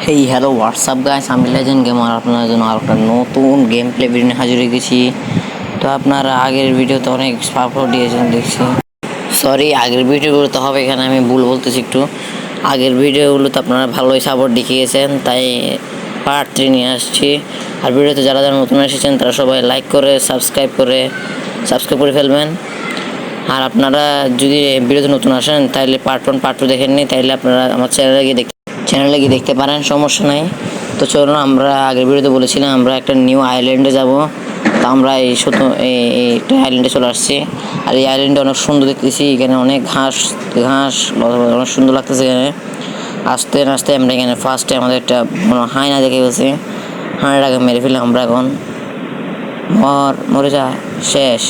Hey hello WhatsApp guys, আমি legend gamer আপনার জন্য আর একটা নতুন গেম প্লে ভিডিও নিয়ে হাজির হয়ে গেছি। তো আপনারা আগের ভিডিওতে অনেক সাপোর্ট দিয়েছেন দেখছি। সরি, আগের ভিডিওগুলোতে হবে, এখানে আমি ভুল বলতেছি একটু। আগের ভিডিওগুলোতে আপনারা ভালোই সাপোর্ট দেখিয়েছেন, তাই পার্ট 3 নিয়ে আসছি। আর ভিডিওতে যারা যারা নতুন এসেছেন তারা সবাই লাইক করে সাবস্ক্রাইব করে ফেলবেন। আর আপনারা যদি ভিডিওতে নতুন আসেন তাহলে পার্ট 1 পার্ট 2 দেখেননি, তাইলে আপনারা আমার চ্যানেলে গিয়ে দেখতে পারেন, সমস্যা নাই। তো চলুন, আমরা আগের ভিডিওতে বলেছিলাম আমরা একটা নিউ আইল্যান্ডে যাব। তো আমরা একটা আইল্যান্ডে চলে আসছি। আর এই আইল্যান্ডে অনেক সুন্দর দেখতেছি, এখানে অনেক ঘাস অনেক সুন্দর লাগতেছে। এখানে আস্তে আস্তে আমরা এখানে ফার্স্টে আমাদের একটা হায়না দেখে গেছি। হায়নাটাকে মেরে ফেললাম আমরা। এখন মরে যা শেষ।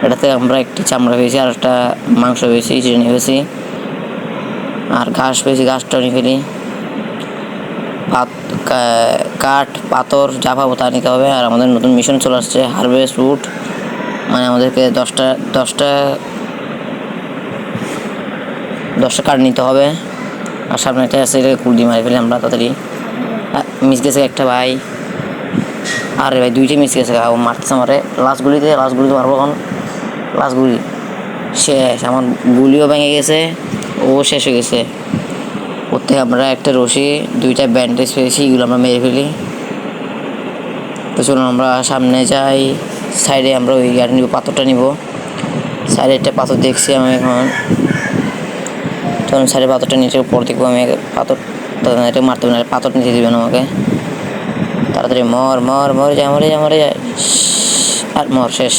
এটাতে আমরা একটি চামড়া পেয়েছি, আর একটা মাংস পেয়েছি, চিড়ে নিয়ে গেছি। আর ঘাস পেয়েছি, ঘাসটা নিয়ে ফেলি। কাঠ পাথর যা পাবো তা নিতে হবে। আর আমাদের নতুন মিশন চলে আসছে, হারভেস্ট উড। মানে আমাদেরকে দশটা কাঠ নিতে হবে। আর সামনে একটা আছে, এটাকে কুড়ি মারি ফেলি আমরা তাড়াতাড়ি। মিস গেছে একটা ভাই। আরে ভাই, দুইটাই মিস গেছে, ও মারতেছে আমারে। লাস্টগুলিতে মারবো এখন। লাস্টগুলি শেষ, আমার গুলিও ভেঙে গেছে, ও শেষ হয়ে গেছে। ওর থেকে আমরা একটা রশি, দুইটা ব্যান্ডেজ পেয়েছি, এগুলো আমরা মেরে ফেলি। তো চলুন আমরা সামনে যাই। সাইডে আমরা ওই গাড়ি নিব, পাথরটা নিব। সাইডে একটা পাথর দেখছি আমি এখন। তখন সাইডে পাথরটা নিচে পর দেখবো আমি। পাথর এটা মারতে হবে না, পাথর নিচে দিবেন আমাকে। তাড়াতাড়ি মরে যায়। আর মর শেষ।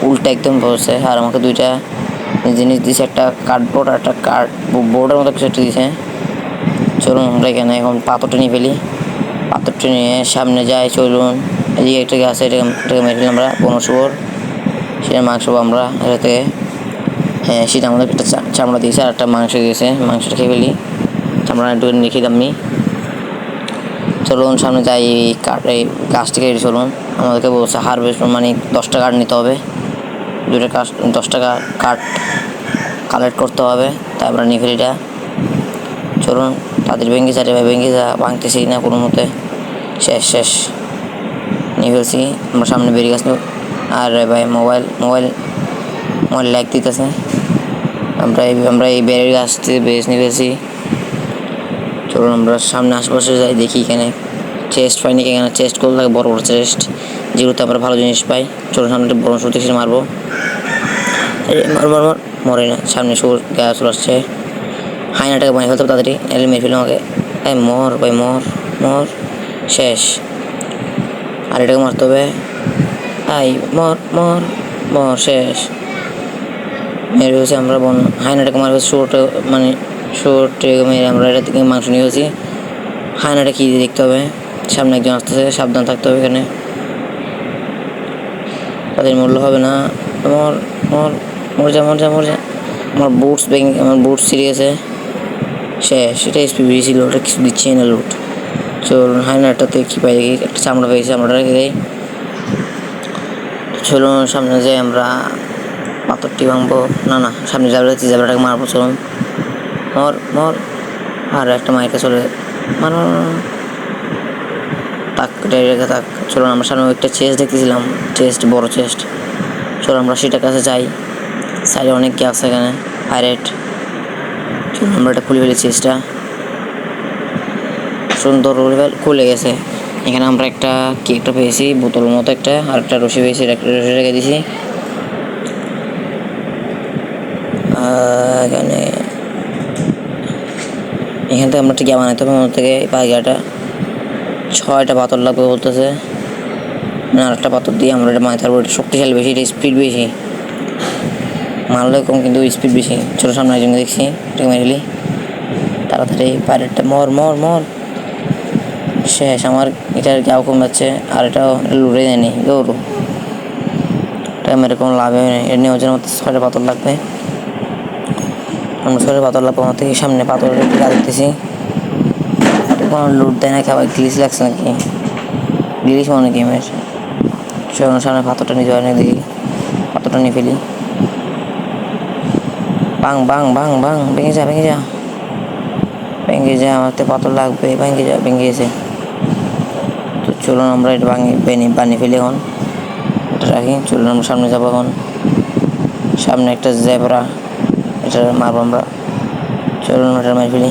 উল্টা একদম বসে। আর আমাকে দুইটা জিনিস দিয়েছে, একটা কার্ডবোর্ড আর একটা বোর্ডের মতো কিছু একটা দিয়েছে। চলুন আমরা এখানে এখন পাথরটা নিয়ে ফেলি। পাথরটা নিয়ে সামনে যাই, চলুন। এদিকে একটা আছে, এটাকে মেরে ফেলি আমরা। কোনো শুয়োর, সেটা মাংস আমরা এটা থেকে। হ্যাঁ, সেটা আমাদের একটা চামড়া দিয়েছে, আর একটা মাংস দিয়েছে। মাংসটা খেয়ে ফেলি, চামড়া একটু রেখে দামি। চলুন সামনে যাই। এই গাছটিকে চলুন। আমাদেরকে বলছে হারভেস্ট, মানে 10টা কাঠ নিতে হবে। 10টা কাঠ কালেক্ট করতে হবে, তাই আমরা নিয়ে ফেলি এটা। চলুন তাদের ভেঙে ভাঙতেছি না কোনো মতে। শেষ নিয়ে ফেলছি আমরা। সামনে বেরিয়ে গেছি। আর ভাই মোবাইল ল্যাগ দিতেছে। আমরা এই বেরিয়ে গাছতে বেশ নিয়ে ফেলছি। চলুন আমরা সামনে আশেপাশে যাই, দেখি এখানে চেস্ট পাইনি। এখানে চেস্ট করতে থাকে, বড় চেস্ট, যেগুলোতে আমরা ভালো জিনিস পাই। চলুন সামনে বড় শুরু থেকে মারবো। মরে না, সামনে সুর গায়ে চলে আসছে। হায়নাটাকে বানিয়ে ফেলতে হবে তাড়াতাড়ি, এলে মেরে ফেলে আমাকে। মর ভাই, মর শেষ। আর এটাকে মারতে হবে। মর শেষ। মেরে ফেলছি আমরা হায়নাটাকে মারবে। শুয়োরটাকে মেরে আমরা এটা থেকে মাংস নিয়ে ফেলছি। হায়নাটা কি দেখতে হবে, সামনে একজন আসতেছে, সাবধান থাকতে হবে এখানে। তাদের মূল্য হবে না। মরে যা। আমার বুটস ছিঁড়ে গেছে। শেষ। সেটা এসপিবি ছিল, ওটা কিছু দিচ্ছে না লুট। চলুন হাইনারটাতে কি পাই দেখি। একটা চামড়া পেয়েছি, চামড়াটা রেখে দেয়। চলুন সামনে যাই আমরা। পাথরটি ভাঙবো না, সামনে জাবলাটাকে মারবো। চলুন মর। আর একটা মাইকে চলে তাক রেখে থাক। চলুন আমরা সামনে একটা চেস্ট দেখতেছিলাম, বড় চেস্ট। চলুন আমরা সেটার কাছে যাই। সাইডে অনেক কি আছে এখানে, পাইরেট। চলুন আমরা এটা খুলে ফেলি। চেস্টটা সুন্দর খুলে গেছে। এখানে আমরা একটা পেয়েছি, বোতলের মতো একটা, আর একটা রশি পেয়েছি, একটা রশি রেখে দিয়েছি। এখান থেকে আমরা টিকা বানাইতে হবে। আমাদের থেকে পাইকাটা 6টা পাথর লাগবে বলতেছে। আর একটা পাথর দিয়ে আমরা এটা বানাইতে পারবো। এটা শক্তিশালী বেশি, এটা স্পিড বেশি, মারলে কম কিন্তু স্পিড বেশি। ছোটো সামনে একজনকে দেখছি, এটাকে মেরেলি তাড়াতাড়ি। পাইরেটটা মর শেষ। আমার এটার গাও কম যাচ্ছে, আর এটাও লুড়ে দেয়নি। দৌড়ো, এটা মেরে কোনো লাভই নেই। এর নেওয়ার জন্য 6টা পাথর লাগবে। আমরা 6টা পাথর লাগবে। আমার থেকে সামনে পাথর দেখতেছি, কোনো লুট দেয় না। খাবার গ্লিচ লাগছে নাকি, গ্লিচ মনে গেমের। সামনে পাথরটা নিতে পারে না, দেখি পাথরটা নিয়ে ফেলি। বাং ভেঙে যা। ভেঙে যায়, আমার তো পাথর লাগবে, ভেঙে গেছে। তো চলুন আমরা এটা বানিয়ে ফেলি এখন, এটা রাখি। চলুন আমরা সামনে যাবো এখন। সামনে একটা জেব্রা, এটা মারবো আমরা। চলুন ওটা মারি ফেলি।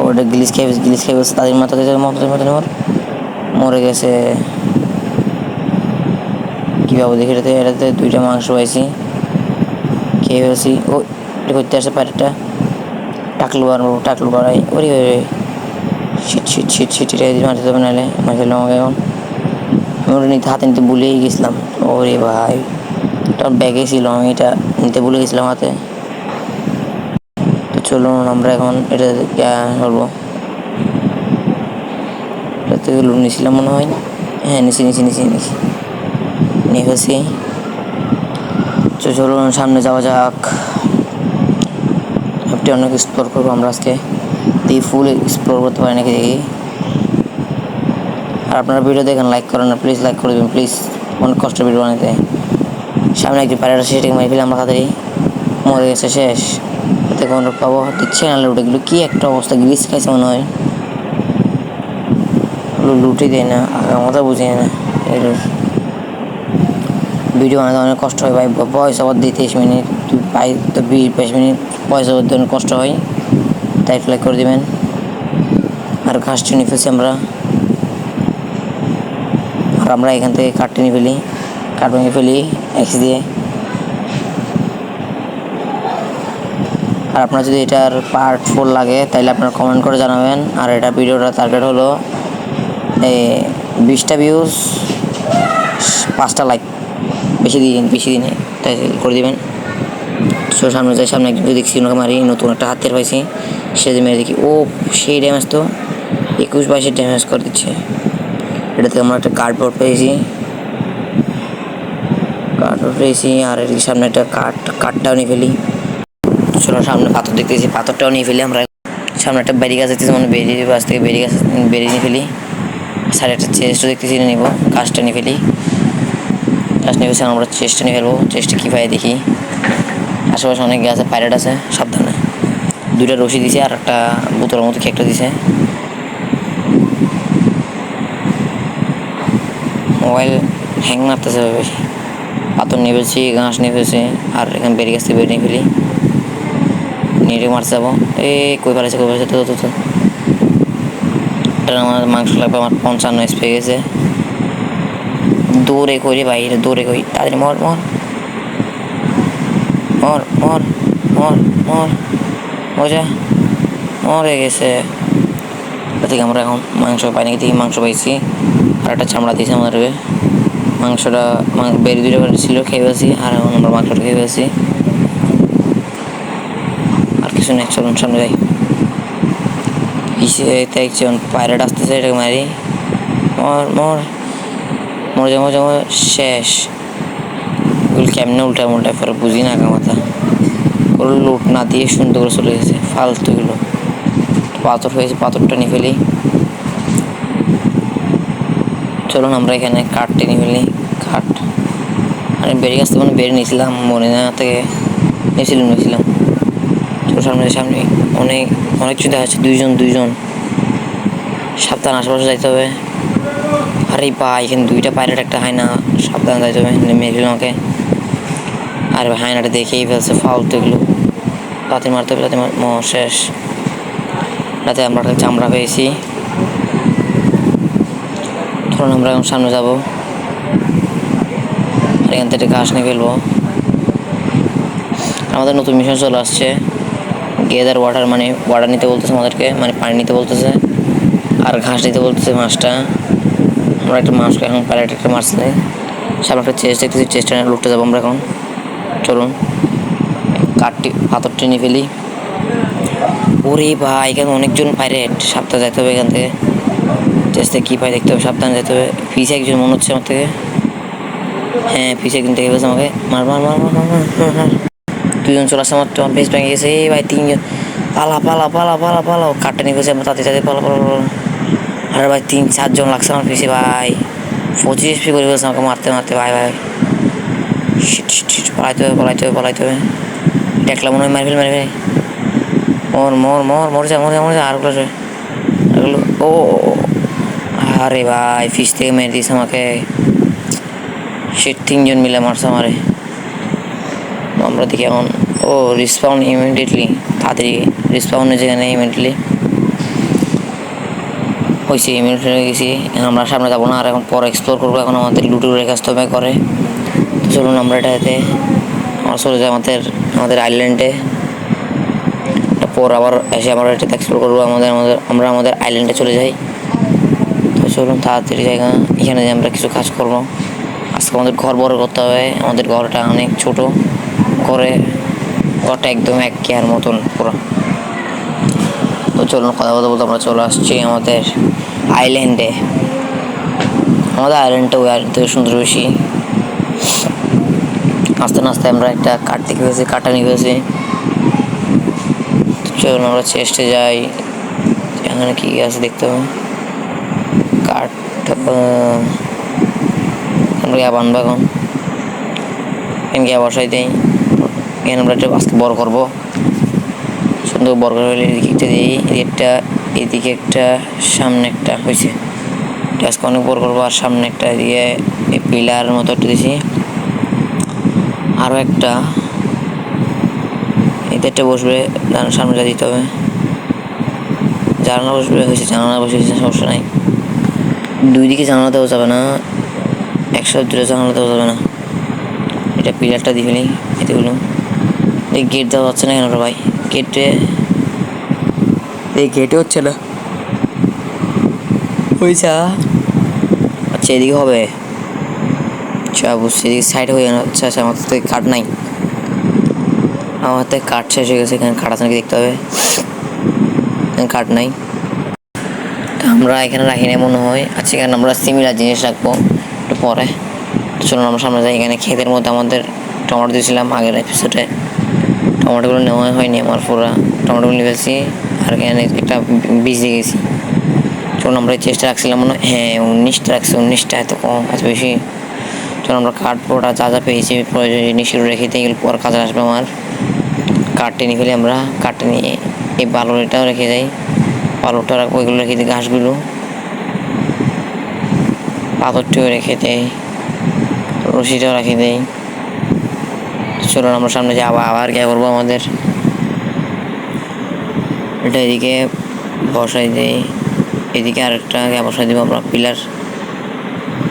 ওটা গ্লিচ খেয়ে বসে তাদের মাথাতে মরে গেছে। কীভাবে দেখি এটাতে দুইটা মাংস পাইছি, খেয়ে ফেলছি। ও এটা করতে আসে পায়রাটা, টাকলু বাড়াই। ওরে শীত এটা মারতে হবে, নাহলে মারি ফেললাম আমাকে এখন। আমি ওটা হাতে নিতে ভুলেই গেছিলাম। ওরে ভাই, ওটা ব্যাগে ছিল, আমি এটা নিতে ভুলে গেছিলাম হাতে। তো চলুন আমরা এখন এটা করবো। এটা থেকে লোন নিয়েছিলাম মনে হয়। হ্যাঁ, নিচে নিয়ে ফেলছি। তো চলুন সামনে যাওয়া যাক। আপনি অনেক এক্সপ্লোর করবো আমরা আজকে, দিয়ে ফুল এক্সপ্লোর করতে পারি নাকি দেখি। আর আপনারা ভিডিও দেখেন, লাইক করেন না, প্লিজ লাইক করে দেবেন প্লিজ, অনেক কষ্ট ভিডিও বানাতে। সামনে একটি পায়রাটা সেটাকে মারি ফেলে আমরা তাড়াতাড়ি, মরে গেছে, শেষ। এতে কোনো পাবো দিচ্ছে না, লুটেগুলো কি একটা অবস্থা, গ্লিচ খাইছে মনে হয়। লুটে দেয় না, আমাদের বুঝি না এগুলো। ভিডিও বানাতে অনেক কষ্ট হয় ভাই, ভয়েস ওভার দিই 23 মিনিট, 22 মিনিট ভয়েস ওভার দিতে অনেক কষ্ট হয়, তাই লাইক করে দেবেন। আর ঘাসটি নিয়ে ফেলছি আমরা, আর আমরা এখান থেকে কাঠ নিয়ে ফেলি, কাঠ ভেঙে ফেলি এক্স দিয়ে। আর আপনার যদি এটার পার্ট 4 লাগে তাহলে আপনারা কমেন্ট করে জানাবেন। আর এটা ভিডিওটা টার্গেট হলো 20টা ভিউজ, 5টা লাইক, বেশি দিনে তাই করে দেবেন। তো সামনে একজন দেখছি, ওনাকে মারি, নতুন একটা হাতের পাইছি, সে মেরে দেখি, ও সেই ড্যামেজ তো 21-22 ড্যামেজ করে দিচ্ছে। এটাতে আমরা একটা কার্ডবোর্ড পেয়েছি, আর এর সামনে একটা কাঠটাও নিয়ে ফেলি। চলো সামনে পাথর দেখতেছি, পাথরটাও নিয়ে ফেলি আমরা। সামনে একটা বেরি গাছ দেখতেছি, মানে গাছ থেকে বেরিয়ে নিয়ে ফেলি। সাইডে একটা চেস্টও দেখতেছি, নিবো, গাছটা নিয়ে ফেলি। গাছ নিয়ে ফেলছি, আমরা চেস্টটা নিয়ে ফেলবো। চেস্টে কী পাই দেখি, আশেপাশে অনেক গাছ, পাইরেট আছে, সাবধানে। 2টা রশি দিছে, আর একটা বোতলের মতো কি একটা দিছে। মোবাইল হ্যাং মারতেছে বেশি। পাথর নিয়ে ফেলছি, ঘাস নিয়ে ফেলছি, আর এখানে বেরিয়ে গাছ থেকে বেরিয়ে নিয়ে ফেলি, নিয়ে মারতে যাবো। কই পালাইছে তো আমার মাংস লাগবে, আমার 55 SP গেছে। দৌড়ে করি ভাই, দৌড়ে করি, তাদের মর মজা মরে গেছে। থেকে আমরা এখন মাংস পাই নাকি দেখি, মাংস পাইছি, আর একটা চামড়া দিয়েছি আমাদেরকে। মাংসটা বেরি 2টা ছিল, খেয়ে ফেলছি, আর এখন আমরা মাংসটা খেয়ে ফেলছি। আর কিছু নেই, চলুন সামনে যাই। একজন পাইরেট আসতেছে, এটাকে মারি, মরে যাবো, শেষ। ওগুলো কেমনে উল্টায় পরে বুঝি না, মাথা ওগুলো লুট না দিয়ে সুন্দর করে চলে গেছে, ফালতুগুলো। পাথর হয়েছে, পাথরটা নিয়ে ফেলি। চলুন আমরা এখানে কাঠটা নিয়ে ফেলি, কাঠ। আমি বেরিয়ে আসতে বেরিয়ে নিয়েছিলাম, মনে না থেকে নিয়েছিলাম। তো সামনে অনেক কিছু দেখা যাচ্ছে, দুইজন সাবধান, আশেপাশে যাইতে হবে। আরে ভাই, এখানে 2টা পাইরেট, একটা হায়না, সাবধানে যাইতে হবে, মেরে ফেললাম আমাকে। আর হায়নাটা দেখেই ফেলছে, ফালতু এগুলো, রাতে মারতে হবে, শেষ। রাতে আমরা একটা চামড়া পেয়েছি। ধরুন আমরা এখন সামনে যাবো, আর এখান থেকে ঘাস নিয়ে ফেলবো। আমাদের নতুন মিশন চলে আসছে, গেদার ওয়াটার, মানে ওয়াটার নিতে বলতেছে আমাদেরকে, মানে পানি নিতে বলতেছে, আর ঘাস নিতে বলতেছে, মাছটা। আমরা একটা মাছকে এখন প্যালেট একটা মাছ নেই, সামনে একটা চেস্ট দেখতেছি, চেস্টটা লুটতে যাবো আমরা এখন। চলুন পাথরটি নিয়ে ফেলি। ওরে ভাই, এখানে অনেকজন পাইরেট, সাবধানে যেতে হবে এখান থেকে। চেষ্টা কী পাই দেখতে হবে, সাবধানে যেতে হবে। পিছে একজন মনে হচ্ছে আমার থেকে, হ্যাঁ পিছে একজন দেখে ফেলছে আমাকে, মার। 2জন চলে আসছে, আমার বেশ ভেঙে গেছে। ভাই 3জন, পালাও, কাঠটা নিয়ে ফেলছে, আমরা তাতে পালা। আরে ভাই 3-4 জন লাগছে আমার পিছে ভাই, 25 SP করে ফেলছে আমাকে মারতে ভাই। পালাইতে হবে, দেখলাম মনে হয় মারি ফেলে। মর যা আরগুলো ও আরে ভাই ফিস থেকে মেরে দিস আমাকে, সে 3জন মিলে মারছে আমারে। আমরা দেখি এখন ও রিসপাউন ইমিডিয়েটলি, তাড়াতাড়ি রিসপাউনের যেখানে ইমিডিয়েটলি হয়েছে, ইমিডিয়েট হয়ে গেছি। আমরা সামনে যাবো না, আর এখন পরে এক্সপ্লোর করবো। এখন আমাদের লুটুর রেখে আসতে হবে করে। তো চলুন আমরা এটাতে আমরা চলে যাই আমাদের আইল্যান্ডে। পর আবার এসে আমরা এটাতে এক্সপ্লোর করবো। আমরা আমাদের আইল্যান্ডে চলে যাই। তো চলুন তাড়াতাড়ি জায়গা, এখানে যে আমরা কিছু কাজ করবো। আজকে আমাদের ঘর বড় করতে হবে। আমাদের ঘরটা অনেক ছোট, ঘরটা একদম এক কেয়ার মতন পুরো। তো চলুন কথা বলতে বলতে আমরা চলে আসছি আমাদের আইল্যান্ডে। আমাদের আইল্যান্ডটা ওই আইল্যান্ড থেকে সুন্দর বেশি। আস্তে আস্তে আমরা একটা কাঠ দেখে ফেলেছি, কাঠটা নিয়ে ফেলেছি। চলুন আমরা চেষ্টা যাই, এখানে কী আছে দেখতে হবে। কাঠ আমরা গ্যাপ আনবো এখন, এখানে গ্যাপ বসাই দিই। এখানে আমরা একটা আজকে বড় করবো, সুন্দর বড় করে হলে এদিকে একটা দিই, এদিকে একটা সামনে একটা হয়েছে। আজকে অনেক বড় করবো। আর সামনে একটা দিয়ে এই পিলার মতো একটা দিয়েছি, আরও একটা এতে একটা বসবে, সামনেটা দিতে হবে। জানালা বসবে হয়েছে, জানালা বসেছে, সমস্যা নাই। দুই দিকে জানালা দেওয়া যাবে না, একসাথে দুটো জানালা দেওয়া যাবে না। এটা পিলারটা দিয়ে ফেলি এতেগুলো। এই গেট দেওয়া যাচ্ছে না কেন ভাই? গেটে হচ্ছে না, হয়েছে। আচ্ছা এদিকে হবে, আচ্ছা বুঝছি, এদিকে সাইড হয়ে গেল। আচ্ছা আচ্ছা, আমার থেকে কাঠ নাই, আমার থেকে কাঠ শেষ হয়ে গেছে। এখানে কাঠ আছে নাকি দেখতে হবে, কাঠ নাই। আমরা এখানে রাখি না মনে হয়। আচ্ছা এখানে আমরা সিমিলার জিনিস রাখবো একটু পরে। তো চলুন আমরা সামনে যাই। এখানে ক্ষেতের মধ্যে আমাদের টমেটো দিয়েছিলাম আগের এপিসোডে, টমেটোগুলো নেওয়া হয়নি আমার পুরো, টমেটোগুলো নিয়ে ফেলছি। আর এখানে একটা বীজ দিয়ে গেছি। চলুন আমরা চেষ্টা রাখছিলাম মনে হয়, হ্যাঁ 19টা রাখছি, 19টা এত কম এত বেশি। চলুন আমরা কাঠপোড়া যা যা পেয়েছি প্রয়োজনীয় জিনিসগুলো রেখে দিয়ে এগুলো পর কাজে আসবে আমার। কাঠটা নিয়ে ফেলি আমরা, কাঠটা নিয়ে এই বালুটাও রেখে যাই, বালুটা রাখবো, এগুলো রেখে দিই, ঘাসগুলো পাথরটিও রেখে দেয়, রশিটাও রেখে দেয়। চলুন আমরা সামনে যে আবার কী করবো, আমাদের এটা এদিকে বসাই দেই, এদিকে আরেকটা বসাই দিব আমরা পিলার,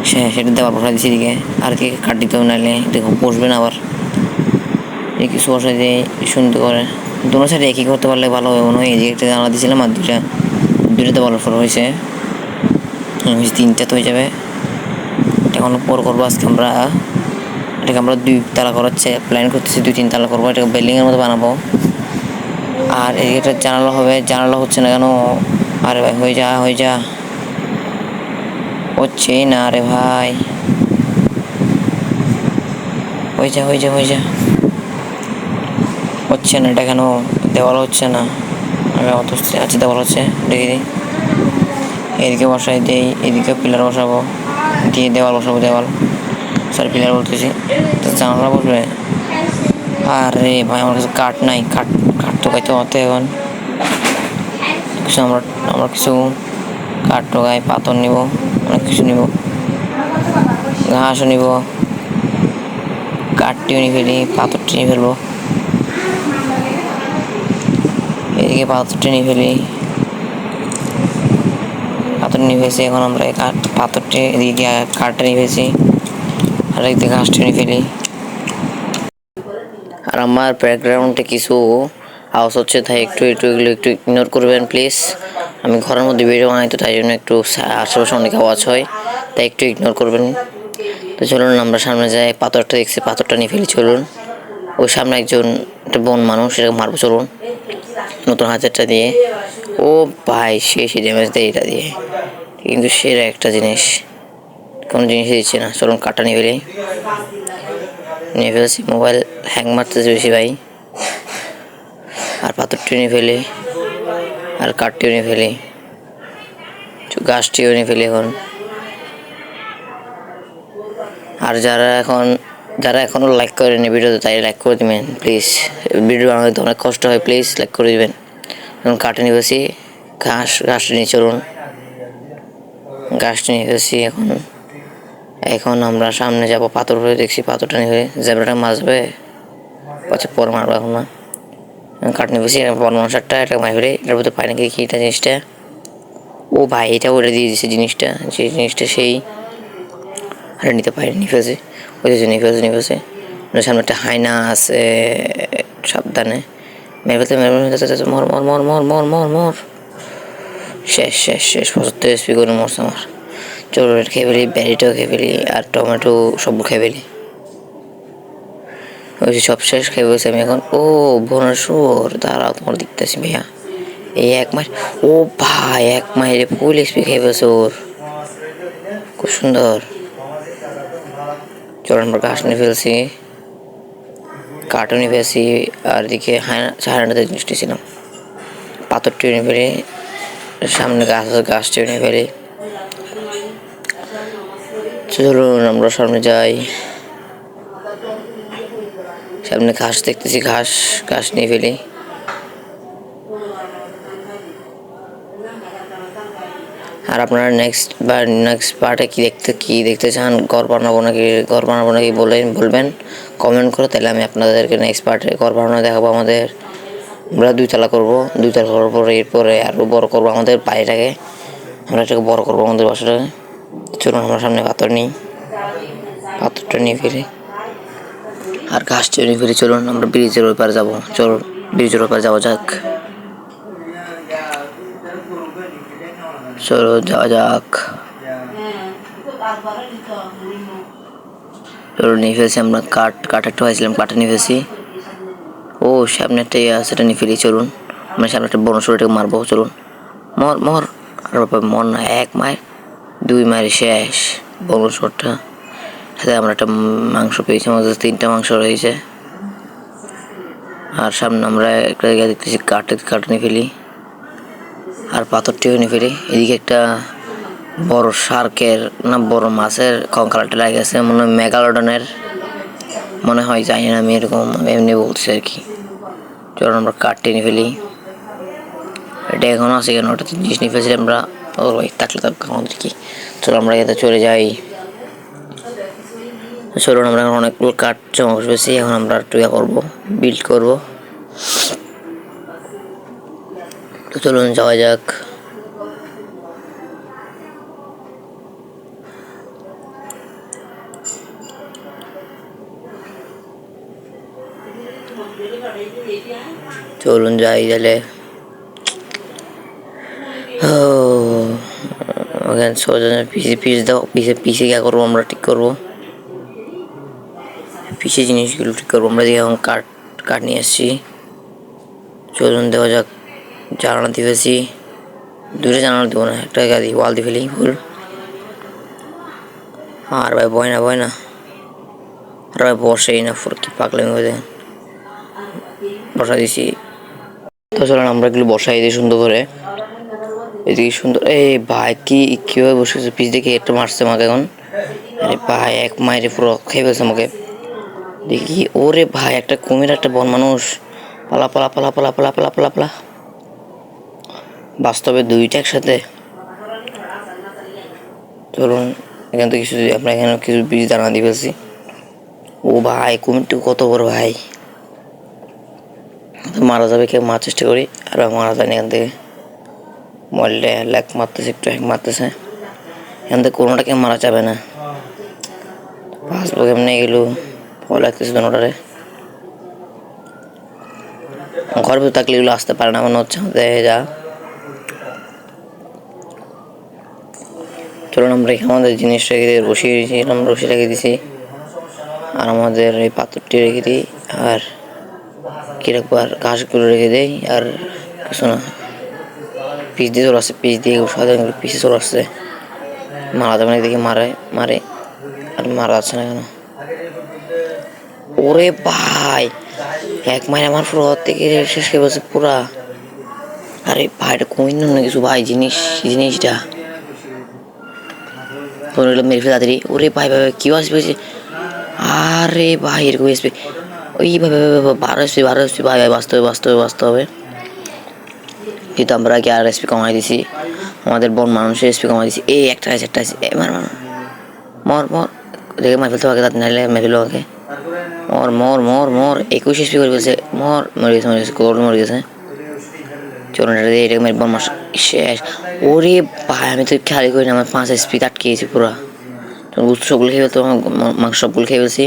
সেটা দেওয়ার বসাই দিচ্ছি এদিকে। আর কি কাট দিতে হবে, নাহলে দেখো বসবে না আবার। এই কিছু বসাই দিয়ে সুন্দর করে দুটো সাইডে একই করতে পারলে ভালো হবে মনে হয়। এদিকে একটা জানালা দিয়েছিলাম, আর দুইটাতে ভালো ফল হয়েছে, 3টা তো হয়ে যাবে। এখন পর করবো আজকে আমরা, এটাকে আমরা 2 তালা করার প্ল্যান করতেছি, 2-3 তালা করবো, এটাকে বিল্ডিংয়ের মতো বানাবো। আর এদিকে জানালা হবে, জানালা হচ্ছে না কেন? আরে ভাই হয়ে যা হচ্ছে না রে ভাই, হয়ে যা হচ্ছে না। এটা কেন দেওয়াল হচ্ছে না? অত আছে দেওয়াল হচ্ছে, দেখে দিই। এদিকে বসাই দিই, এদিকে পিলার বসাবো, দিয়ে দেওয়াল বসাবো, সরি পিলার বলতেছি। তো জানালা বসবে। আরে ভাই আমার কাছে কাঠ নাই, কাঠ টোকাইতে হতে এখন কিছু। আমরা কিছু কাঠ টোকাই, পাথর নিব, অনেক কিছু নিব, ঘাসও নিব, কাঠটিও নিয়ে ফেলি, পাথরটি নিয়ে ফেলবো, এদিকে পাথরটি নিয়ে ফেলি, পাথর নিয়ে ফেলছি। এখন আমরা পাথরটি এদিকে কাঠটা নিয়ে ফেলছি, আর একদিকে ঘাসটি নিয়ে ফেলি। আর আমার ব্যাকগ্রাউন্ডে কিছু আওয়াজ হচ্ছে, তাই এগুলো একটু ইগনোর করবেন প্লিজ। আমি ঘরের মধ্যে ভিডিও বানাই, তো তাই জন্য একটু আশেপাশে অনেক আওয়াজ হয়, তাই একটু ইগনোর করবেন। তো চলুন আমরা সামনে যাই, পাথরটা দেখছি, পাথরটা নিয়ে ফেলি। চলুন ওই সামনে একটা বন মানুষ, সেটাকে মারবো। চলুন নতুন হাতেরটা দিয়ে, ও ভাই সে ড্যামেজ দেয় এটা দিয়ে, কিন্তু সেরা একটা জিনিস, কোনো জিনিসই দিচ্ছে না। চলুন কাঠটা নিয়ে ফেলছি, মোবাইল হ্যাং মারতেছে বেশি ভাই। আর পাথরটিও নিয়ে ফেলি, আর কাঠটিও নিয়ে ফেলি, গাছটিও নিয়ে ফেলি এখন। আর যারা এখনও লাইক করেনি ভিডিওতে, তাই লাইক করে দিবেন প্লিজ। ভিডিও বানাতে অনেক কষ্ট হয়, প্লিজ লাইক করে দিবেন। এখন কাটে নিয়ে বসি ঘাসটা নিয়ে চলুন, ঘাসটা নিয়ে বসি। এখন আমরা সামনে যাব, পাথর হয়ে দেখছি পাথরটা নিয়ে জেব্রাটা মারবে, আচ্ছা পরে মারবো এখন না। কাট নিয়ে বসি বর্মশারটা একটা মাইরে, এটার ভিতরে পাই নাকি কি এটা জিনিসটা। ও ভাই এটা ওটা দিয়ে দিচ্ছে জিনিসটা, যে জিনিসটা সেই আরে নিতে পারি, নিয়ে ফেলছে, ওই যে নিয়ে ফেলছে। সামনে একটা হায়না আছে, সাবধানে মেরে ফেলতে, মর মর মর মর মর মর মর, শেষ শেষ শেষ 75 এসপি করে মরছে আমার। চলো খেয়ে ফেলি, ব্যারিটাও খেয়ে ফেলি, আর টমেটো সব খেয়ে ফেলি। ওই যে সব শেষ খেয়ে বলছি আমি এখন। ও ভুবনেশ্বর, দাঁড়াও তোমার দেখতেছি ভাইয়া, এই এক মাস, ও ভাই এক মাইরে ফুল এসপি খেয়ে ফেলছে ওর, খুব সুন্দর। চলো আমরা ঘাস নিয়ে ফেলছি, কার্টুন নিয়ে ফেলছি, আর এদিকে হায়নাটাতে জিনিসটি ছিলাম, পাথরটি নিয়ে ফেলি, সামনে গাছটি নিয়ে ফেলি। চলুন আমরা সামনে যাই, সামনে ঘাস দেখতেছি, ঘাস নিয়ে ফেলি। আর আপনারা নেক্সট পার্টে কি দেখতে চান, ঘর বানাবো নাকি বলবেন কমেন্ট করে, তাহলে আমি আপনাদেরকে নেক্সট পার্টে ঘর বানানো দেখাবো। আমরা 2 তলা করবো, 2 তলা করার পরে এরপরে আরও বড় করবো আমাদের বাড়িটাকে, আমরা এটাকে বড় করবো আমাদের বাসাটাকে। চলুন আমরা সামনে পাথরটা নিয়ে ফিরি, আর ঘাসটা নিয়ে ফিরি। চলুন আমরা ব্রিজের ওই পারে যাবো, চলুন ব্রিজের ওই পারে যাওয়া যাক, চলো যাওয়া যাক। চলো নিয়ে ফেলছি আমরা কাঠ একটা হয়েছিলাম, কাঠে নিয়ে ফেলছি। ও সামনে একটা ইয়ে আছে, সেটা নিয়ে ফেলি। চলুন আমরা সামনে একটা বড় শরীরটাকে মারবো, চলুন মর মর, আর মর না, 1 মাইর 2 মাইর শেষ বড় শরীরটা। সাথে আমরা একটা মাংস পেয়েছি, আমাদের 3টা মাংস রয়েছে। আর সামনে আমরা একটা জায়গায় দেখতেছি কাঠ নিয়ে ফেলি, আর পাথরটিও নিয়ে ফেলি। এদিকে একটা বড় শার্কের না বড় মাছের কঙ্কালটা লাগে গেছে, মনে হয় মেগালোডনের মনে হয়, জানি না আমি, এমনি বলছি আর কি। চলো আমরা কাঠটি নিয়ে ফেলি, এটা এখনো আছে কেন, ওটা জিনিস নিয়ে ফেলছি আমরা, ও ভাই থাকলে আমাদের কি। চলো আমরা এতে চলে যাই, চলুন আমরা অনেকগুলো কাঠ জমা পেয়েছি, এখন আমরা একটু করবো, বিল্ড করবো। তো চলুন যাওয়া যাক। চলুন যাই তাহলে। পিসে দাও, পিসে क्या করবো আমরা, ঠিক করবো পিসে জিনিসগুলো ঠিক করবো আমরা। দিয়ে এখন কাঠ নিয়ে এসছি, চলুন দেওয়া যাক। জানালা দিয়ে ফেলছি, 2টা জানালা দেবো না, একটা গাদি ওয়াল দিয়ে ফেলি ফুল। আর ভাই ভয় না, আর ভাই বসেই না, ফুল কি পাগলামি হয়ে যায়, বসা দিছি। তো চলুন আমরা এগুলো বসাই দিই সুন্দর করে, এদিকে সুন্দর। এই ভাই কিভাবে বসেছে, পিস দেখে একটা মারছে আমাকে এখন। আরে ভাই 1 মাইরে পুরো খেয়ে ফেলছে আমাকে। দেখি ওরে ভাই একটা কুমির, একটা বন মানুষ, পালা পালা পালা পালা পালা পালা পালা পালা, বাস্তবে 2টা একসাথে। চলুন এখান থেকে আমরা এখানে কিছু বীজ দানা দিয়ে ফেলছি। ও ভাই কুমিরটা কত বড় ভাই, মারা যাবে, কেউ মারার চেষ্টা করি, আর মারা যায়নি এখান থেকে। মরলে ল্যাক মারতেছে, একটু হ্যাক মারতেছে, এখান থেকে কোনোটাকে মারা যাবে না। বাঁচবো কেমনি এগুলো, ভয় লাগতেছে দোনোটারে। ঘরের ভিতরে থাকলে এগুলো আসতে পারে না মনে হচ্ছে আমাদের। যা চলুন আমরা আমাদের জিনিস রেখে দিই, রশি রেখে দিছি, আর আমাদের এই পাথরটি রেখে দিই, আর কি রাখবো, আর ঘাসগুলো রেখে দেই, আর কিছু না। পিস দিয়ে চলে আসছে, পিসে চলে আসছে, মারা যাবে না, দেখি মারে আর মারা যাচ্ছে না কেন। ওরে ভাই 1 মাইল আমার পুরো থেকে শেষ হয়ে গেছে পুরা। আরে ভাই এটা কমিন না কিছু ভাই, জিনিসটা মেরে ফেলে তাড়াতাড়ি। ওরে ভাই কি আসবে, আরে ভাই এরকম আসবে, ওই ভাই 12 আসবে ভাই, বাঁচতে হবে। কিন্তু আমরা কি আর এসপি কমাই দিছি, আমাদের বন মানুষের এসপি কমাই দিছি। এই একটা আছে এ মার মার মর মর দেখে মার ফেলতে পারে, নাহলে মেরে ফেলো ওকে। মর মর মর মর 21 এসপি করে ফেলছে, মরে গেছে কোড মরে গেছে। চলুন এটা দিয়ে এটাকে মেরে বন মাস শেষ। ওরে ভাই আমি তো খেয়াল করি না, আমার 5 এসপি আটকে গেছি পুরা। বুঝতে সবগুলো খেয়ে ফেলতো, মাংস সবগুলো খেয়ে ফেলছি।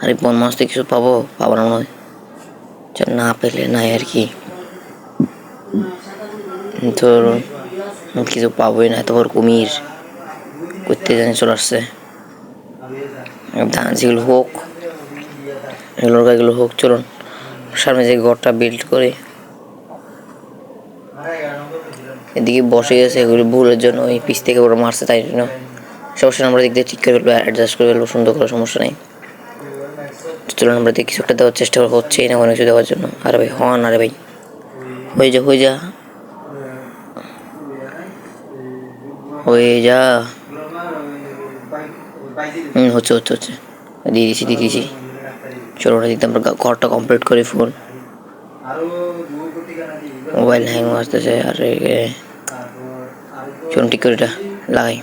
আর এই বন মাছ থেকে কিছু পাবো না নয়, না পেলে নাই আর কি। তোর কিছু পাবোই না, তোর কুমির করতে জানি চলে আসছে। ধান যেগুলো হোক, এগুলো হোক। চলুন সামনে যে ঘরটা বিল্ড করে, এদিকে বসে গেছে এগুলো ভুলের জন্য, ওই পিস থেকে ওরা মারছে, তাই জন্য সমস্যা আমরা দিক দিয়ে ঠিক করে ফেলবো, অ্যাডজাস্ট করে ফেলবো সুন্দর করে, সমস্যা নেই। চলুন আমরা কিছু একটা দেওয়ার চেষ্টা হচ্ছেই না কোনো কিছু দেওয়ার জন্য। আরে ভাই হন, আরে ভাই হয়ে যা হয়ে যা হয়ে যা। হচ্ছে দিয়ে দিয়েছি। চলো ওটা দিতে আমরা ঘরটা কমপ্লিট করি। ফোন মোবাইল হ্যাং আসতেছে, আর চলুন ঠিক করে এটা লাগাই।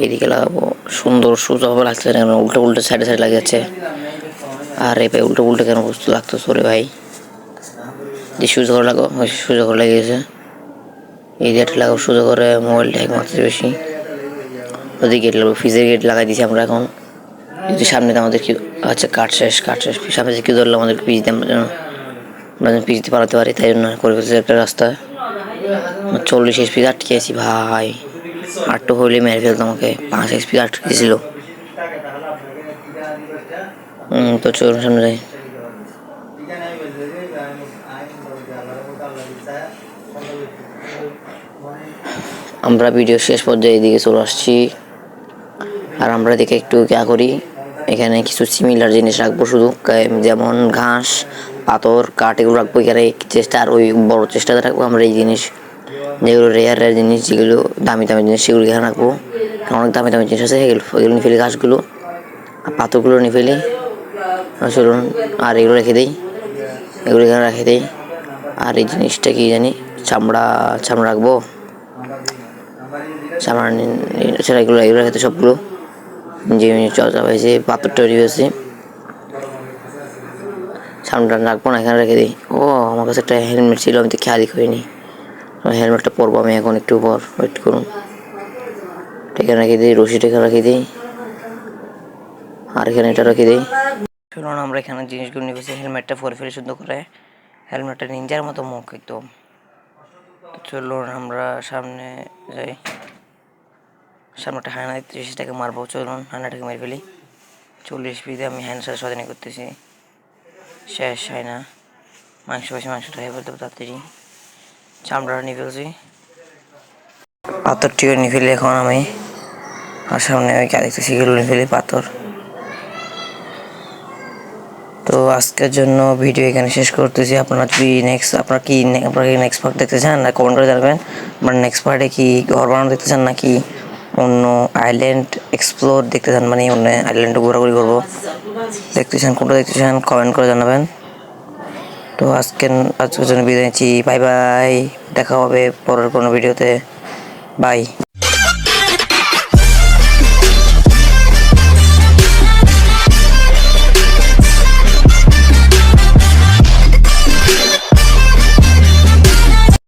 এদিকে লাগাবো, সুন্দর সোজাভাবে লাগছে না, উল্টো সাইডে লাগে যাচ্ছে। আর এই ভাই উল্টো কেন বস্তু লাগতো সরে ভাই, যে সোজা করে লাগো, সোজা করে লেগেছে। এই গেট লাগাবো সোজা করে, মোবাইলটা হ্যাং মারতেছে বেশি। ওদিকে গেট লাগাবো, ফ্রিজের গেট লাগাই দিয়েছি আমরা। এখন যদি সামনে আমাদের কি আচ্ছা কাঠ শেষ সামনে যে কেউ ধরলে আমাদের পিচ দিয়ে আমরা যেন পিচ দিয়ে পালাতে পারি, তাই জন্য করে ফেলছে একটা রাস্তা। 40 এসপি আটকে আছি ভাই, আটটু হইলে মেরে ফেলতো আমাকে, 5 এসপি আটকে দিয়েছিল। তো চলুন সামনে যাই। আমরা ভিডিও শেষ পর্যায়ে এদিকে চলে আসছি। আর আমরা এদিকে একটু যা করি, এখানে কিছু সিমিলার জিনিস রাখবো শুধু, যেমন ঘাস, পাথর, কাঠ এগুলো রাখবো এখানে চেষ্টা। আর ওই বড় চেষ্টাতে রাখবো আমরা এই জিনিস, যেগুলো রেয়ার জিনিস, যেগুলো দামি জিনিস, সেগুলো এখানে রাখবো। অনেক দামি জিনিস আছে, এগুলো নিয়ে ফেলি, ঘাসগুলো আর পাথরগুলো নিয়ে ফেলি। চলুন আর এগুলো রেখে দিই, এগুলো এখানে রেখে দিই। আর এই জিনিসটা কি জানি, চামড়া রাখবো, চামড়া ছাড়া এগুলো রেখে সবগুলো যে চর্চা হয়েছে, পাথর তৈরি হয়েছে। সামনেটা রাখবো না, এখানে রেখে দিই। ও আমার কাছে একটা হেলমেট ছিল, আমি তো খেয়ালই করিনি। হেলমেটটা পরবো আমি এখন, একটু পর ওয়েট করুন। এখানে রেখে দিই, রশিটা এখানে রেখে দিই, আর এখানে এটা রেখে দিই। চলুন আমরা এখানে জিনিসগুলো নিয়ে বসে হেলমেটটা পরে ফেলে সুন্দর করে, হেলমেটটা নিনজার মতো মুখ একদম। চলুন আমরা সামনে যাই, সামনে একটা হায়না দেখতেছি, সেটাকে মারবো। চলুন হায়নাটাকে মেরে ফেলি। 40 পিসে আমি হ্যান্ড সাথে সদানি করতেছি, শেষ হয় না। মাংসটা হয়ে ফেলতে তাড়াতাড়ি, চামড়াটা নিয়ে ফেলছি, পাথরটিও নিয়ে ফেলি এখন আমি। আর সামনে ওই দেখতেছি সেগুলো নিয়ে ফেলি, পাথর। তো আজকের জন্য ভিডিও এখানে শেষ করতেছি। আপনারা কি নেক্সট পার্ট দেখতে চান না কমেন্ট করে জানাবেন। আপনারা নেক্সট পার্টে কি ঘর বানানো দেখতে চান, নাকি অন্য আইল্যান্ড এক্সপ্লোর দেখতে চান, মানে অন্য আইল্যান্ডে ঘোরাঘুরি করবো দেখতে চান, কোনটা দেখতে চান কমেন্ট করে জানাবেন। তো আজকের জন্য বিদায় নিচ্ছি, বাই বাই, দেখা হবে পরের কোনো ভিডিওতে, বাই।